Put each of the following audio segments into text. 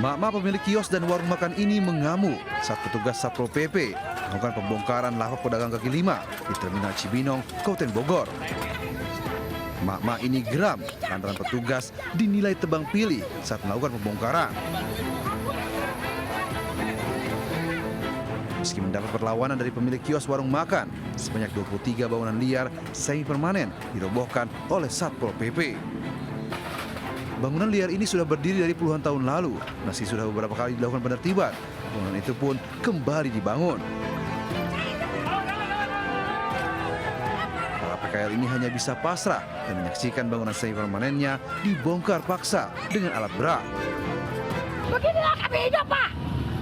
Mak-mak pemilik kios dan warung makan ini mengamuk saat petugas Satpol PP melakukan pembongkaran lapak pedagang kaki lima di Terminal Cibinong, Kabupaten Bogor. Mak-mak ini geram lantaran petugas dinilai tebang pilih saat melakukan pembongkaran. Meski mendapat perlawanan dari pemilik kios warung makan, sebanyak 23 bangunan liar semi permanen dirobohkan oleh Satpol PP. Bangunan liar ini sudah berdiri dari puluhan tahun lalu, meski sudah beberapa kali dilakukan penertiban. Bangunan itu pun kembali dibangun. Para PKL ini hanya bisa pasrah dan menyaksikan bangunan semi permanennya dibongkar paksa dengan alat berat. Beginilah kami hidup, Pak.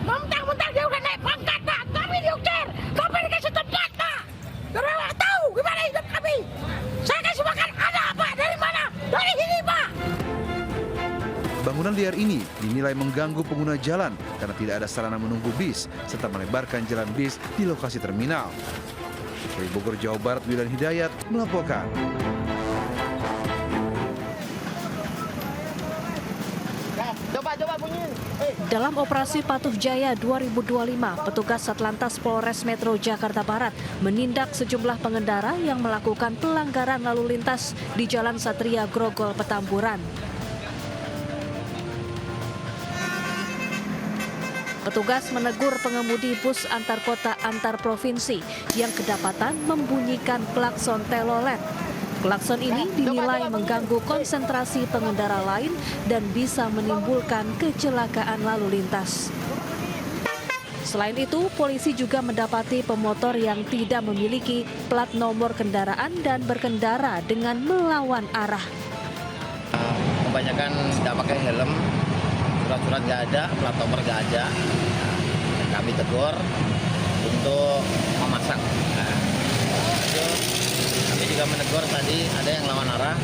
Mentang-mentang dia udah naik pangkat, Pak. Kami diusir, kami dikasih tempat, Pak. Karena nggak tahu gimana hidup kami. Saya kasih makan anak, Pak. Dari mana? Dari sini, Pak. Bangunan liar ini dinilai mengganggu pengguna jalan karena tidak ada sarana menunggu bis serta melebarkan jalan bis di lokasi terminal. Dari Bogor, Jawa Barat, Wilan Hidayat melaporkan. Coba bunyiin. Dalam operasi Patuh Jaya 2025, petugas Satlantas Polres Metro Jakarta Barat menindak sejumlah pengendara yang melakukan pelanggaran lalu lintas di Jalan Satria Grogol, Petamburan. Petugas menegur pengemudi bus antar kota antar provinsi yang kedapatan membunyikan klakson telolet. Klakson ini dinilai mengganggu konsentrasi pengendara lain dan bisa menimbulkan kecelakaan lalu lintas. Selain itu, polisi juga mendapati pemotor yang tidak memiliki plat nomor kendaraan dan berkendara dengan melawan arah. Kebanyakan tidak pakai helm, surat-surat nggak ada, plat nomor nggak ada. Kami tegur untuk memasang. Kami juga menegur tadi ada yang lawan arah,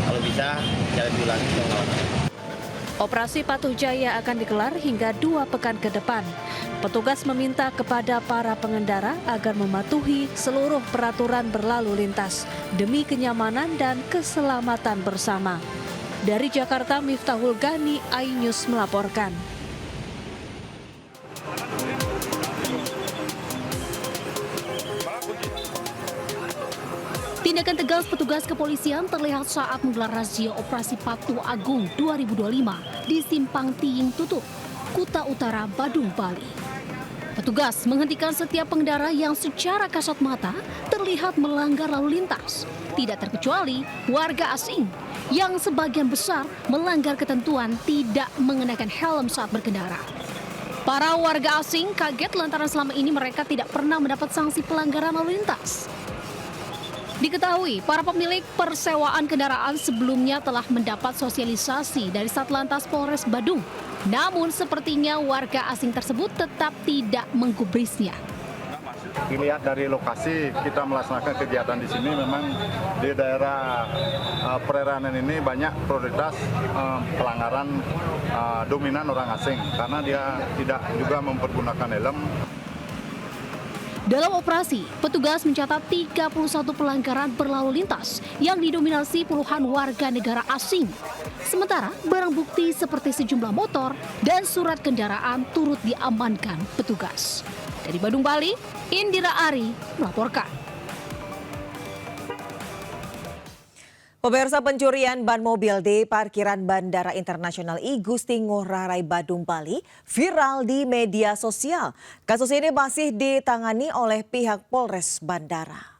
kalau bisa jangan diulangi yang lawan arah. Operasi Patuh Jaya akan digelar hingga 2 pekan ke depan. Petugas meminta kepada para pengendara agar mematuhi seluruh peraturan berlalu lintas demi kenyamanan dan keselamatan bersama. Dari Jakarta, Miftahul Gani, iNews melaporkan. Tindakan tegas petugas kepolisian terlihat saat menggelar razia Operasi Patuh Agung 2025 di Simpang Tiying Tutup, Kuta Utara, Badung, Bali. Petugas menghentikan setiap pengendara yang secara kasat mata terlihat melanggar lalu lintas, tidak terkecuali warga asing yang sebagian besar melanggar ketentuan tidak mengenakan helm saat berkendara. Para warga asing kaget lantaran selama ini mereka tidak pernah mendapat sanksi pelanggaran lalu lintas. Diketahui, para pemilik persewaan kendaraan sebelumnya telah mendapat sosialisasi dari Satlantas Polres Badung. Namun sepertinya warga asing tersebut tetap tidak menggubrisnya. Dilihat dari lokasi kita melaksanakan kegiatan di sini, memang di daerah perairan ini banyak prioritas pelanggaran dominan orang asing karena dia tidak juga mempergunakan helm. Dalam operasi, petugas mencatat 31 pelanggaran berlalu lintas yang didominasi puluhan warga negara asing. Sementara barang bukti seperti sejumlah motor dan surat kendaraan turut diamankan petugas. Dari Badung, Bali, Indira Ari melaporkan. Pemirsa, pencurian ban mobil di parkiran Bandara Internasional I Gusti Ngurah Rai Badung, Bali viral di media sosial. Kasus ini masih ditangani oleh pihak Polres Bandara.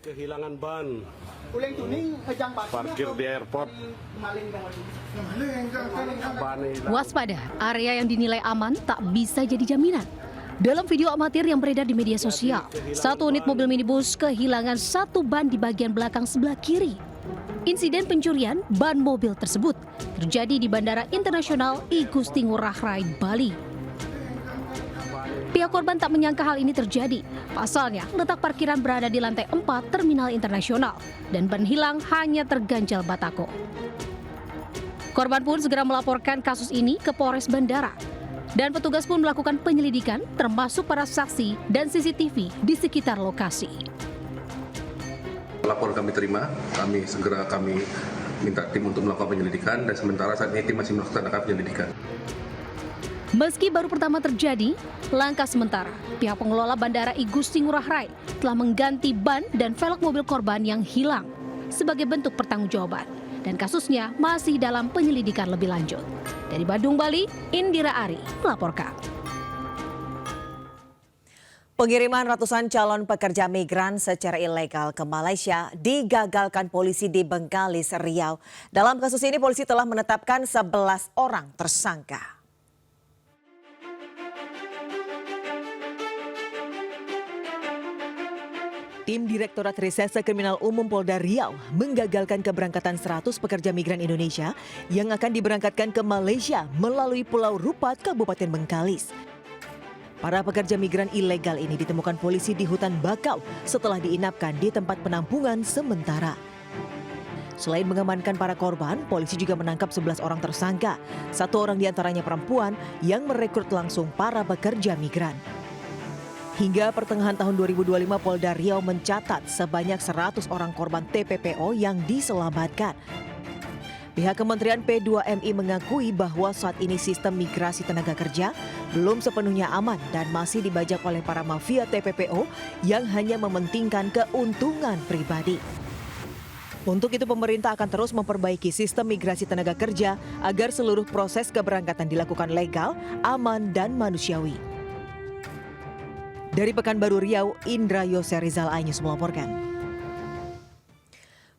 Kehilangan ban parkir di airport. Waspada, area yang dinilai aman tak bisa jadi jaminan. Dalam video amatir yang beredar di media sosial, satu unit mobil minibus kehilangan satu ban di bagian belakang sebelah kiri. Insiden pencurian ban mobil tersebut terjadi di Bandara Internasional I Gusti Ngurah Rai, Bali. Pihak korban tak menyangka hal ini terjadi. Pasalnya, letak parkiran berada di lantai 4 Terminal Internasional dan ban hilang hanya terganjal batako. Korban pun segera melaporkan kasus ini ke Polres Bandara. Dan petugas pun melakukan penyelidikan termasuk para saksi dan CCTV di sekitar lokasi. Lapor kami terima, kami segera minta tim untuk melakukan penyelidikan dan sementara saat ini tim masih melaksanakan penyelidikan. Meski baru pertama terjadi, langkah sementara pihak pengelola Bandara I Gusti Ngurah Rai telah mengganti ban dan velg mobil korban yang hilang sebagai bentuk pertanggungjawaban. Dan kasusnya masih dalam penyelidikan lebih lanjut. Dari Badung, Bali, Indira Ari melaporkan. Pengiriman ratusan calon pekerja migran secara ilegal ke Malaysia digagalkan polisi di Bengkalis, Riau. Dalam kasus ini polisi telah menetapkan 11 orang tersangka. Tim Direktorat Reserse Kriminal Umum Polda Riau menggagalkan keberangkatan 100 pekerja migran Indonesia yang akan diberangkatkan ke Malaysia melalui Pulau Rupat, Kabupaten Bengkalis. Para pekerja migran ilegal ini ditemukan polisi di hutan bakau setelah diinapkan di tempat penampungan sementara. Selain mengamankan para korban, polisi juga menangkap 11 orang tersangka. 1 orang diantaranya perempuan yang merekrut langsung para pekerja migran. Hingga pertengahan tahun 2025, Polda Riau mencatat sebanyak 100 orang korban TPPO yang diselamatkan. Pihak Kementerian P2MI mengakui bahwa saat ini sistem migrasi tenaga kerja belum sepenuhnya aman dan masih dibajak oleh para mafia TPPO yang hanya mementingkan keuntungan pribadi. Untuk itu pemerintah akan terus memperbaiki sistem migrasi tenaga kerja agar seluruh proses keberangkatan dilakukan legal, aman, dan manusiawi. Dari Pekanbaru Riau, Indra Yose Rizal Ainus melaporkan.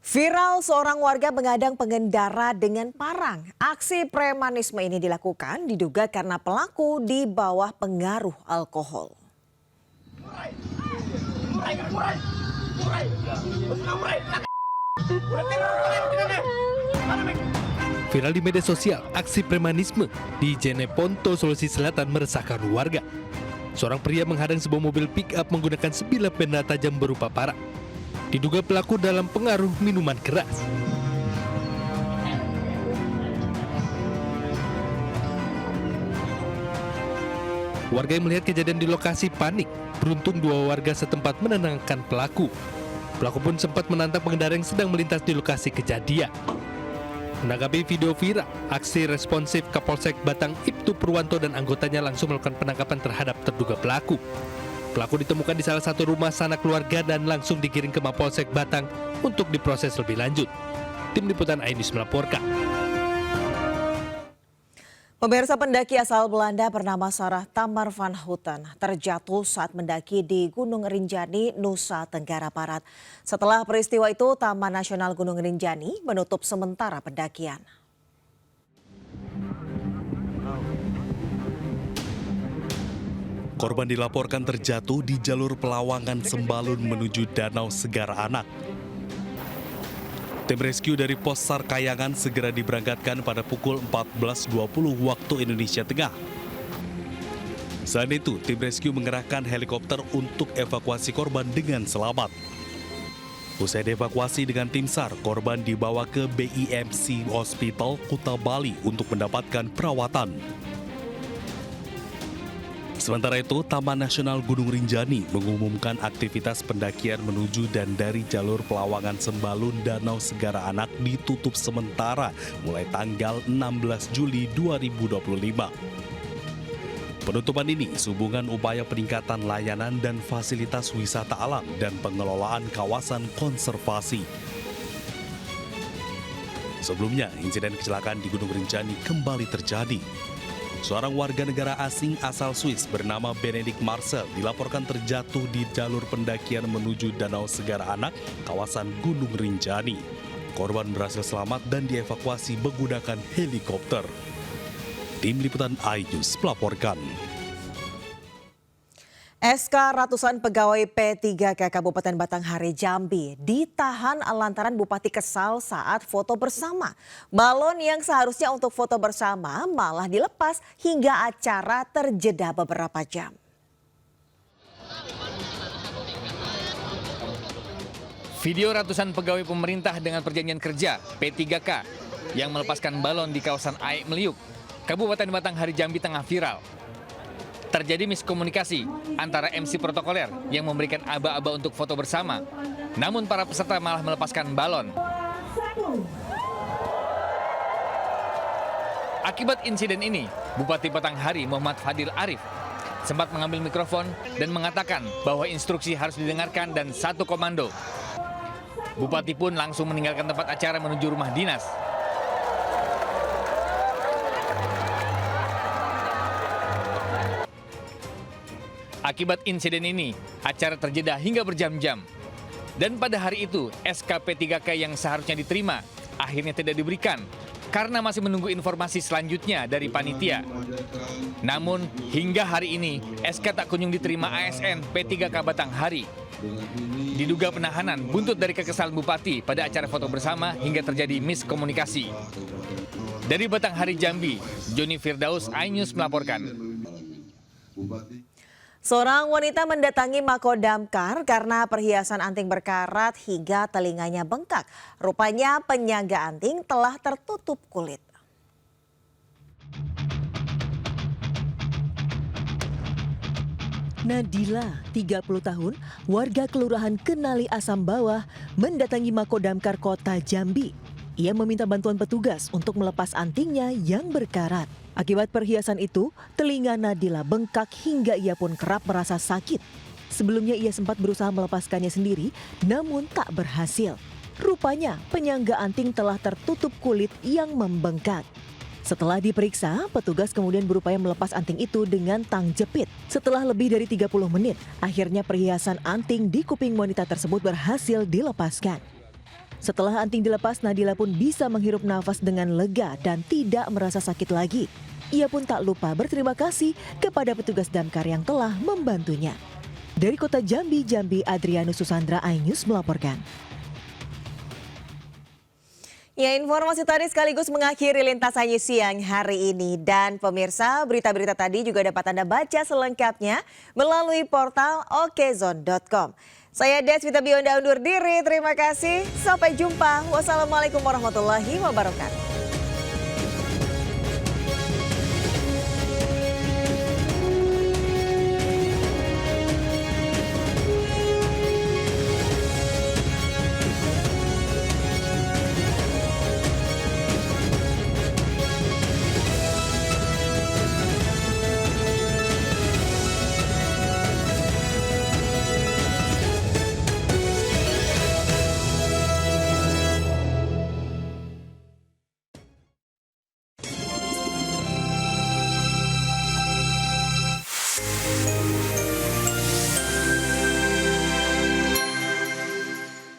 Viral seorang warga mengadang pengendara dengan parang. Aksi premanisme ini dilakukan diduga karena pelaku di bawah pengaruh alkohol. Viral di media sosial, aksi premanisme di Jeneponto, Sulawesi Selatan meresahkan warga. Seorang pria menghadang sebuah mobil pick-up menggunakan sebilah benda tajam berupa parang. Diduga pelaku dalam pengaruh minuman keras. Warga yang melihat kejadian di lokasi panik. Beruntung 2 warga setempat menenangkan pelaku. Pelaku pun sempat menantang pengendara yang sedang melintas di lokasi kejadian. Menanggapi video viral, aksi responsif Kapolsek Batang Ibtu Purwanto dan anggotanya langsung melakukan penangkapan terhadap terduga pelaku. Pelaku ditemukan di salah satu rumah sanak keluarga dan langsung digiring ke Mapolsek Batang untuk diproses lebih lanjut. Tim Liputan Ainus melaporkan. Pemirsa, pendaki asal Belanda bernama Sarah Tamar van Houten terjatuh saat mendaki di Gunung Rinjani, Nusa Tenggara Barat. Setelah peristiwa itu, Taman Nasional Gunung Rinjani menutup sementara pendakian. Korban dilaporkan terjatuh di jalur Pelawangan Sembalun menuju Danau Segara Anak. Tim rescue dari Pos SAR Kayangan segera diberangkatkan pada pukul 14.20 waktu Indonesia Tengah. Selain itu, tim rescue mengerahkan helikopter untuk evakuasi korban dengan selamat. Usai dievakuasi dengan tim SAR, korban dibawa ke BIMC Hospital Kuta Bali untuk mendapatkan perawatan. Sementara itu, Taman Nasional Gunung Rinjani mengumumkan aktivitas pendakian menuju dan dari jalur Pelawangan Sembalun Danau Segara Anak ditutup sementara mulai tanggal 16 Juli 2025. Penutupan ini sehubungan upaya peningkatan layanan dan fasilitas wisata alam dan pengelolaan kawasan konservasi. Sebelumnya, insiden kecelakaan di Gunung Rinjani kembali terjadi. Seorang warga negara asing asal Swiss bernama Benedict Marcel dilaporkan terjatuh di jalur pendakian menuju Danau Segara Anak, kawasan Gunung Rinjani. Korban berhasil selamat dan dievakuasi menggunakan helikopter. Tim Liputan Ainus melaporkan. SK ratusan pegawai P3K Kabupaten Batanghari Jambi ditahan lantaran Bupati kesal saat foto bersama. Balon yang seharusnya untuk foto bersama malah dilepas hingga acara terjeda beberapa jam. Video ratusan pegawai pemerintah dengan perjanjian kerja P3K yang melepaskan balon di kawasan Aek Meliuk, Kabupaten Batanghari Jambi tengah viral. Terjadi miskomunikasi antara MC protokoler yang memberikan aba-aba untuk foto bersama. Namun para peserta malah melepaskan balon. Akibat insiden ini, Bupati Batanghari Muhammad Fadil Arif sempat mengambil mikrofon dan mengatakan bahwa instruksi harus didengarkan dan satu komando. Bupati pun langsung meninggalkan tempat acara menuju rumah dinas. Akibat insiden ini, acara terjeda hingga berjam-jam. Dan pada hari itu, SK P3K yang seharusnya diterima, akhirnya tidak diberikan karena masih menunggu informasi selanjutnya dari panitia. Namun, hingga hari ini, SK tak kunjung diterima ASN P3K Batanghari. Diduga penahanan buntut dari kekesalan Bupati pada acara foto bersama hingga terjadi miskomunikasi. Dari Batanghari, Jambi, Joni Firdaus, iNews melaporkan. Seorang wanita mendatangi Mako Damkar karena perhiasan anting berkarat hingga telinganya bengkak. Rupanya penyangga anting telah tertutup kulit. Nadila, 30 tahun, warga Kelurahan Kenali Asam Bawah, mendatangi Mako Damkar Kota Jambi. Ia meminta bantuan petugas untuk melepas antingnya yang berkarat. Akibat perhiasan itu, telinga Nadila bengkak hingga ia pun kerap merasa sakit. Sebelumnya ia sempat berusaha melepaskannya sendiri, namun tak berhasil. Rupanya penyangga anting telah tertutup kulit yang membengkak. Setelah diperiksa, petugas kemudian berupaya melepas anting itu dengan tang jepit. Setelah lebih dari 30 menit, akhirnya perhiasan anting di kuping wanita tersebut berhasil dilepaskan. Setelah anting dilepas, Nadila pun bisa menghirup nafas dengan lega dan tidak merasa sakit lagi. Ia pun tak lupa berterima kasih kepada petugas damkar yang telah membantunya. Dari Kota Jambi, Adrianus Susandra, iNews melaporkan. Ya, informasi tadi sekaligus mengakhiri Lintas iNews siang hari ini. Dan pemirsa, berita-berita tadi juga dapat Anda baca selengkapnya melalui portal okezone.com. Saya Deswita Bionda undur diri, terima kasih. Sampai jumpa. Wassalamualaikum warahmatullahi wabarakatuh.